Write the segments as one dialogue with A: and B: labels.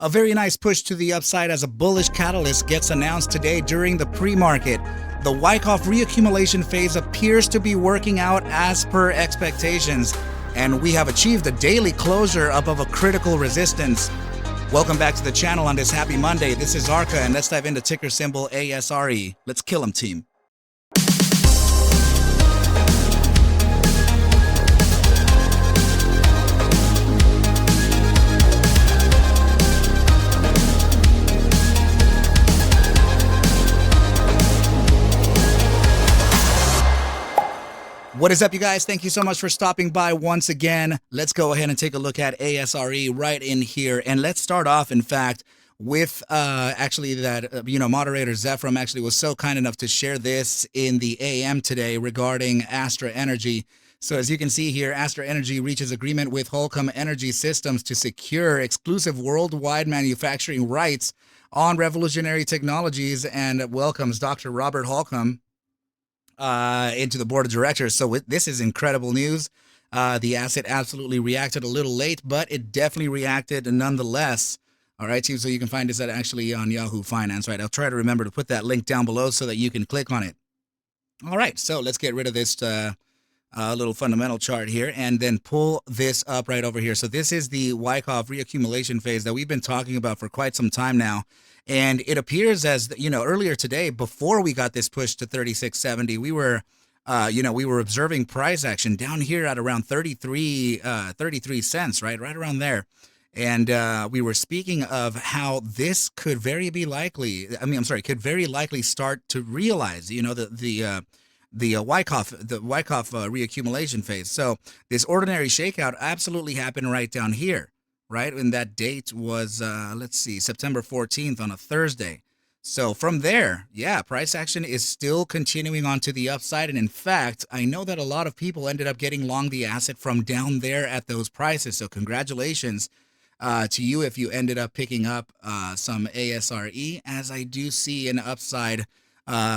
A: A very nice push to the upside as a bullish catalyst gets announced today during the pre-market. The Wyckoff reaccumulation phase appears to be working out as per expectations, and we have achieved a daily closure above a critical resistance. Welcome back to the channel on this happy Monday. This is ARCa, and let's dive into ticker symbol ASRE. Let's kill 'em, team. What is up, you guys? Thank you so much for stopping by once again. Let's go ahead and take a look at ASRE right in here. And let's start off, in fact, with actually that, moderator Zephram actually was so kind enough to share this in the AM today regarding ASRE Energy. So as you can see here, ASRE Energy reaches agreement with Holcomb Energy Systems to secure exclusive worldwide manufacturing rights on revolutionary technologies and welcomes Dr. Robert Holcomb into the board of directors. So this is incredible news. The asset absolutely reacted a little late, but it definitely reacted nonetheless. All right, team. So you can find this actually on Yahoo Finance, right? I'll try to remember to put that link down below so that you can click on it. All right, so let's get rid of this little fundamental chart here and then pull this up right over here. So this is the Wyckoff reaccumulation phase that we've been talking about for quite some time now. And it appears as, earlier today, before we got this push to 36.70, we were, we were observing price action down here at around 33 cents, right around there. And we were speaking of how this could very likely start to realize, the Wyckoff reaccumulation phase. So this ordinary shakeout absolutely happened right down here. Right, and that date was, September 14th on a Thursday. So from there, yeah, price action is still continuing on to the upside. And in fact, I know that a lot of people ended up getting long the asset from down there at those prices. So congratulations to you if you ended up picking up some ASRE, as I do see an upside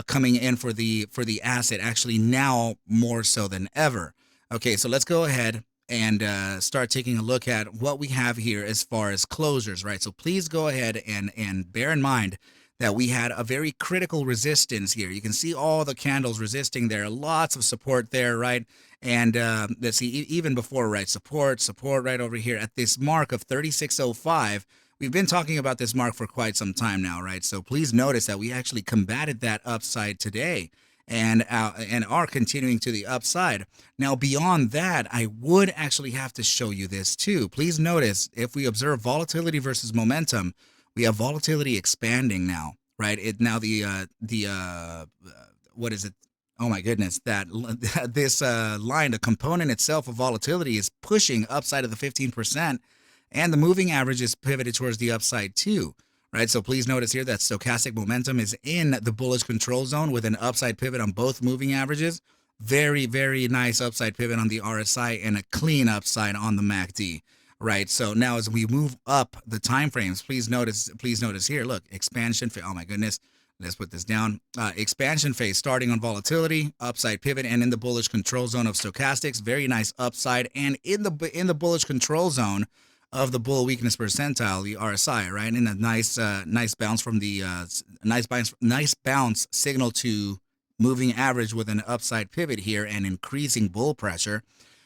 A: coming in for the asset, actually now more so than ever. Okay, so let's go ahead and start taking a look at what we have here as far as closures, right? So please go ahead and bear in mind that we had a very critical resistance here. You can see all the candles resisting there, lots of support there, right? And let's see, even before, right, support right over here at this mark of 36.05. We've been talking about this mark for quite some time now, right? So please notice that we actually combated that upside today and are continuing to the upside. Now, beyond that, I would actually have to show you this too. Please notice, if we observe volatility versus momentum, we have volatility expanding now, right? What is it? Oh my goodness, this line, the component itself of volatility is pushing upside of the 15%, and the moving average is pivoted towards the upside too. Right, so please notice here that stochastic momentum is in the bullish control zone with an upside pivot on both moving averages. Very, very nice upside pivot on the RSI and a clean upside on the MACD. Right, so now as we move up the time frames, please notice here, look, expansion phase. Oh my goodness, let's put this down. Expansion phase starting on volatility, upside pivot, and in the bullish control zone of stochastics. Very nice upside, and in the bullish control zone of the bull weakness percentile, the RSI, right? And a nice bounce from the nice bounce signal to moving average with an upside pivot here and increasing bull pressure.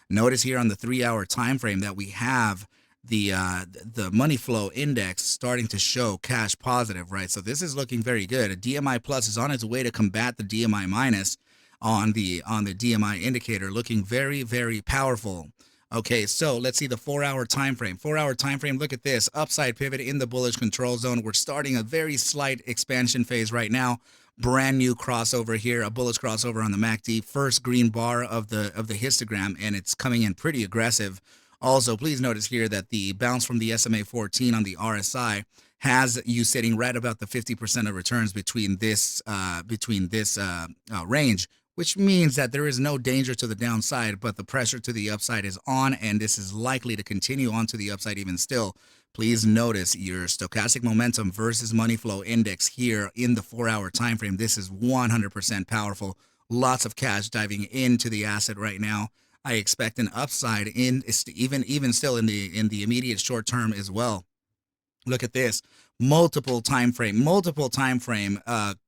A: Notice here on the 3-hour time frame that we have the money flow index starting to show cash positive, right? So this is looking very good. A DMI plus is on its way to combat the DMI minus on the DMI indicator, looking very, very powerful. Okay, so let's see the 4-hour time frame. 4-hour time frame, look at this. Upside pivot in the bullish control zone. We're starting a very slight expansion phase right now. Brand new crossover here, a bullish crossover on the MACD. First green bar of the histogram, and it's coming in pretty aggressive. Also, please notice here that the bounce from the SMA 14 on the RSI has you sitting right about the 50% of returns between this range, which means that there is no danger to the downside, but the pressure to the upside is on, and this is likely to continue on to the upside even still. Please notice your stochastic momentum versus money flow index here in the 4-hour time frame. This is 100% powerful. Lots of cash diving into the asset right now. I expect an upside in even still in the immediate short term as well. Look at this, multiple time frame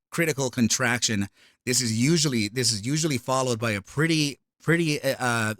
A: critical contraction. This is usually followed by a pretty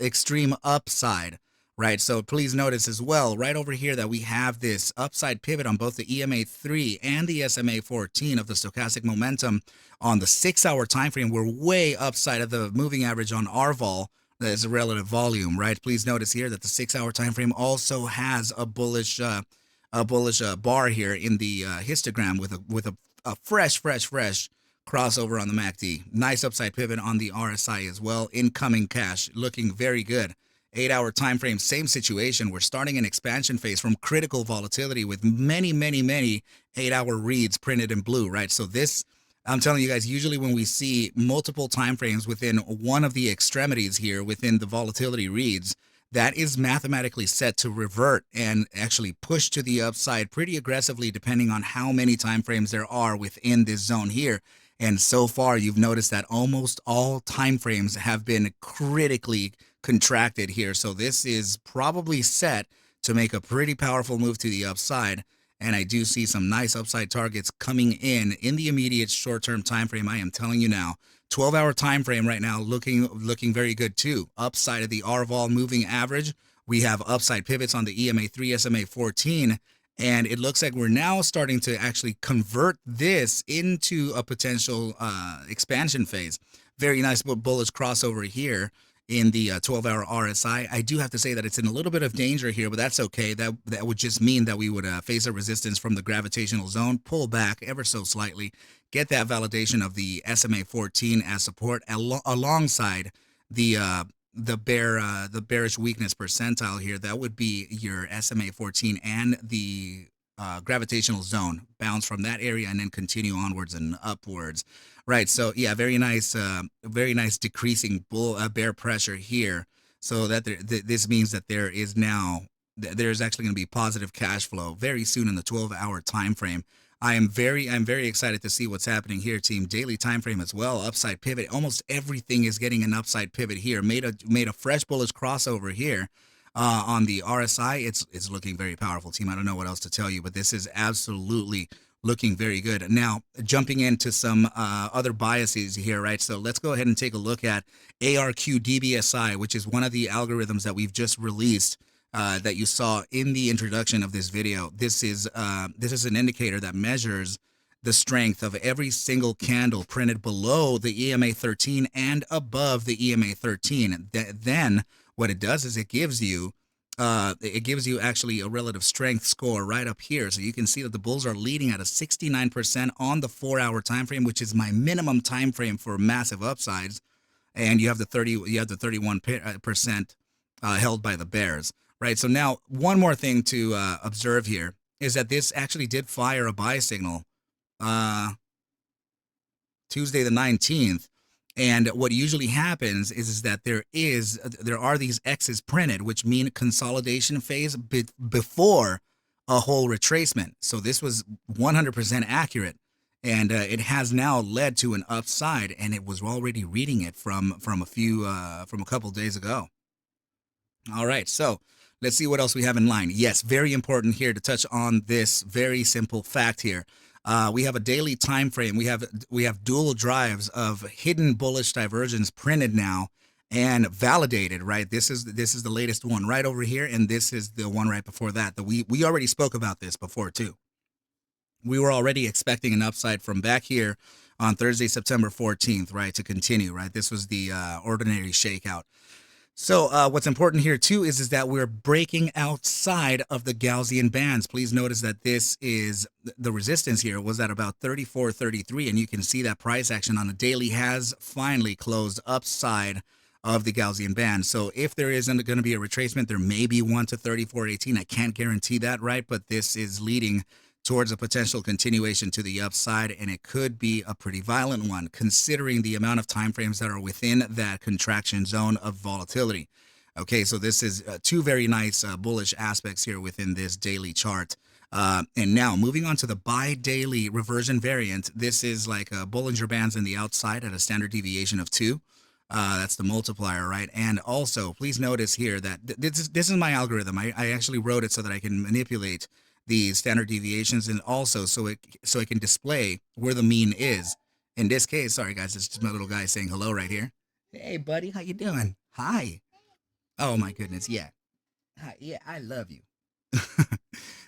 A: extreme upside, right? So please notice as well right over here that we have this upside pivot on both the EMA3 and the SMA14 of the stochastic momentum on the 6-hour time frame. We're way upside of the moving average on RVol. That is a relative volume, right? Please notice here that the 6-hour time frame also has a bullish bar here in the histogram with a fresh crossover on the MACD. Nice upside pivot on the RSI as well. Incoming cash looking very good. 8-hour time frame, same situation. We're starting an expansion phase from critical volatility with many 8-hour reads printed in blue, right? So this, I'm telling you guys, usually when we see multiple time frames within one of the extremities here within the volatility reads, that is mathematically set to revert and actually push to the upside pretty aggressively depending on how many time frames there are within this zone here. And so far, you've noticed that almost all time frames have been critically contracted here. So this is probably set to make a pretty powerful move to the upside. And I do see some nice upside targets coming in the immediate short-term time frame. I am telling you now, 12-hour time frame right now looking very good too. Upside of the RVol moving average. We have upside pivots on the EMA3, SMA14, and it looks like we're now starting to actually convert this into a potential expansion phase. Very nice bullish crossover here in the 12-hour RSI. I do have to say that it's in a little bit of danger here, but that's okay. That would just mean that we would face a resistance from the gravitational zone, pull back ever so slightly, get that validation of the SMA 14 as support alongside the bearish weakness percentile here. That would be your SMA 14 and the gravitational zone. Bounce from that area and then continue onwards and upwards. Right, so yeah, very nice decreasing bear pressure here. So that this means that there's actually going to be positive cash flow very soon in the 12-hour time frame. I'm very excited to see what's happening here, team. Daily time frame as well. Upside pivot. Almost everything is getting an upside pivot here. Made a fresh bullish crossover here. On the RSI, it's looking very powerful, team. I don't know what else to tell you, but this is absolutely looking very good. Now, jumping into some other biases here, right? So let's go ahead and take a look at ARQ DBSI, which is one of the algorithms that we've just released that you saw in the introduction of this video. This is an indicator that measures the strength of every single candle printed below the EMA 13 and above the EMA 13. Then what it does is it gives you actually a relative strength score right up here. So you can see that the bulls are leading at a 69% on the 4-hour time frame, which is my minimum time frame for massive upsides. And you have the 31% held by the bears, right? So now one more thing to observe here is that this actually did fire a buy signal Tuesday the 19th. And what usually happens is that there are these X's printed, which mean consolidation phase before a whole retracement. So this was 100% accurate, and it has now led to an upside, and it was already reading it from a couple days ago. All right, so let's see what else we have in line. Yes, very important here to touch on this very simple fact here. We have a daily time frame. We have dual drives of hidden bullish divergence printed now and validated, right? This is the latest one right over here, and this is the one right before that. We already spoke about this before too. We were already expecting an upside from back here on Thursday, September 14th, right, to continue, right? This was the ordinary shakeout. So what's important here too is that we're breaking outside of the Gaussian bands. Please notice that this is the resistance here was at about 34.33, and you can see that price action on the daily has finally closed upside of the Gaussian band. So if there isn't going to be a retracement, there may be one to 34.18. I can't guarantee that, right? But this is leading towards a potential continuation to the upside, and it could be a pretty violent one considering the amount of time frames that are within that contraction zone of volatility. Okay, so this is two very nice bullish aspects here within this daily chart. And now moving on to the bi-daily reversion variant, this is like Bollinger Bands in the outside at a standard deviation of 2. That's the multiplier, right? And also, please notice here that this is my algorithm. I actually wrote it so that I can manipulate the standard deviations, and also so it can display where the mean is. In this case, sorry guys, it's just my little guy saying hello right here. Hey buddy, how you doing? Hi. Oh my goodness, yeah. Hi, yeah, I love you.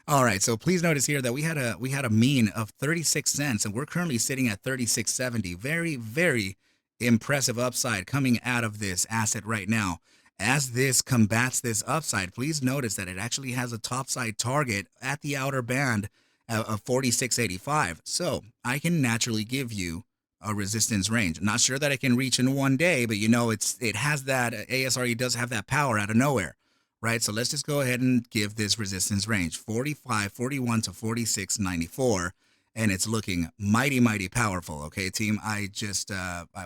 A: All right, so please notice here that we had a mean of 36 cents, and we're currently sitting at 36.70. Very, very impressive upside coming out of this asset right now. As this combats this upside, please notice that it actually has a topside target at the outer band of 46.85. So I can naturally give you a resistance range. Not sure that I can reach in one day, but it has that ASRE does have that power out of nowhere. Right, so let's just go ahead and give this resistance range 45.41 to 46.94, and it's looking mighty, mighty powerful. Okay, team, I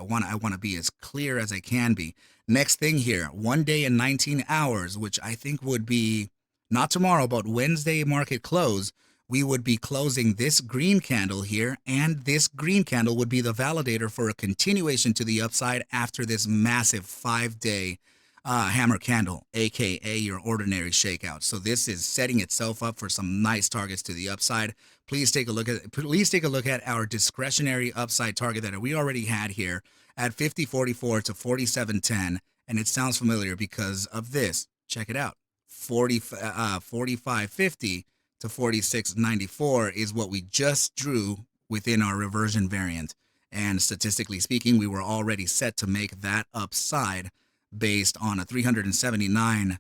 A: want to be as clear as I can be. Next thing here, 1 day and 19 hours, which I think would be not tomorrow, but Wednesday market close. We would be closing this green candle here, and this green candle would be the validator for a continuation to the upside after this massive 5-day hammer candle, aka your ordinary shakeout. So this is setting itself up for some nice targets to the upside. Please take a look at our discretionary upside target that we already had here at 50.44 to 47.10, and it sounds familiar because of this. Check it out. 45.50 to 46.94 is what we just drew within our reversion variant, and statistically speaking, we were already set to make that upside based on a 379%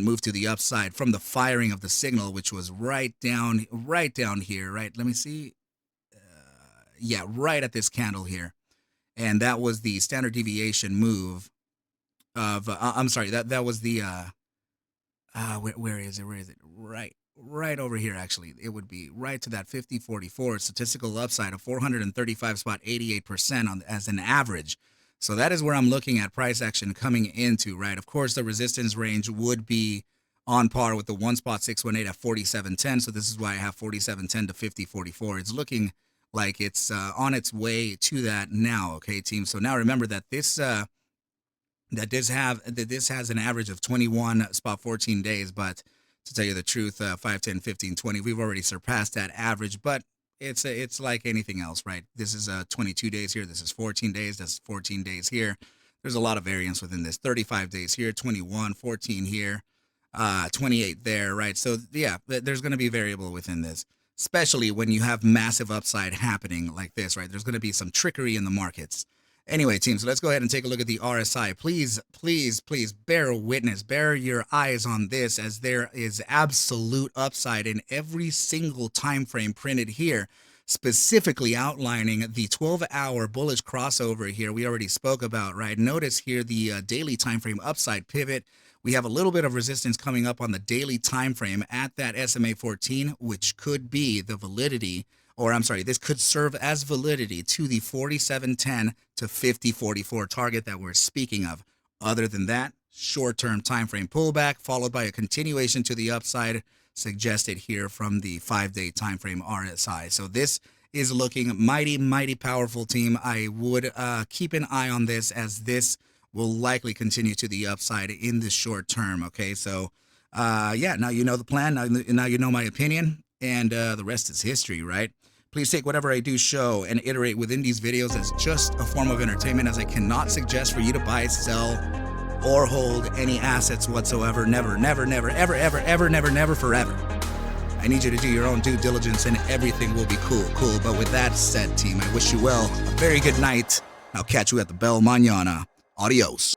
A: move to the upside from the firing of the signal, which was right down here, right? Let me see. Yeah, right at this candle here. And that was the standard deviation move of, I'm sorry, that was the, where is it? Right over here, actually. It would be right to that 50.44 statistical upside of 435.88% as an average. So that is where I'm looking at price action coming into, right? Of course, the resistance range would be on par with the 1.618 at 47.10. So this is why I have 47.10 to 50.44. It's looking like it's on its way to that now, okay, team? So now remember that this has an average of 21.14 days, but to tell you the truth, 5, 10, 15, 20, we've already surpassed that average, but it's like anything else, right? This is 22 days here. This is 14 days. That's 14 days here. There's a lot of variance within this. 35 days here, 21, 14 here, 28 there, right? So yeah, there's going to be variable within this, especially when you have massive upside happening like this, right? There's going to be some trickery in the markets. Anyway, team, so let's go ahead and take a look at the RSI. Please, please, please bear witness, bear your eyes on this, as there is absolute upside in every single time frame printed here, specifically outlining the 12-hour bullish crossover here we already spoke about, right? Notice here the daily time frame upside pivot. We have a little bit of resistance coming up on the daily time frame at that SMA 14, which could be the validity, or I'm sorry, this could serve as validity to the 47.10 to 50.44 target that we're speaking of. Other than that, short-term time frame pullback followed by a continuation to the upside suggested here from the 5-day time frame RSI. So this is looking mighty, mighty powerful, team. I would keep an eye on this, as this will likely continue to the upside in the short term. Okay, so yeah, now you know the plan. Now you know my opinion, and the rest is history, right? Please take whatever I do show and iterate within these videos as just a form of entertainment, as I cannot suggest for you to buy, sell, or hold any assets whatsoever. Never, never, never, ever, ever, ever, never, never, forever. I need you to do your own due diligence and everything will be cool. But with that said, team, I wish you well. A very good night. I'll catch you at the bell mañana. Adios.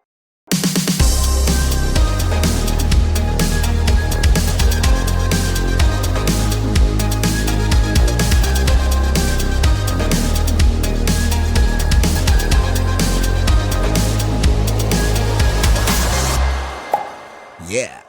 A: Yeah.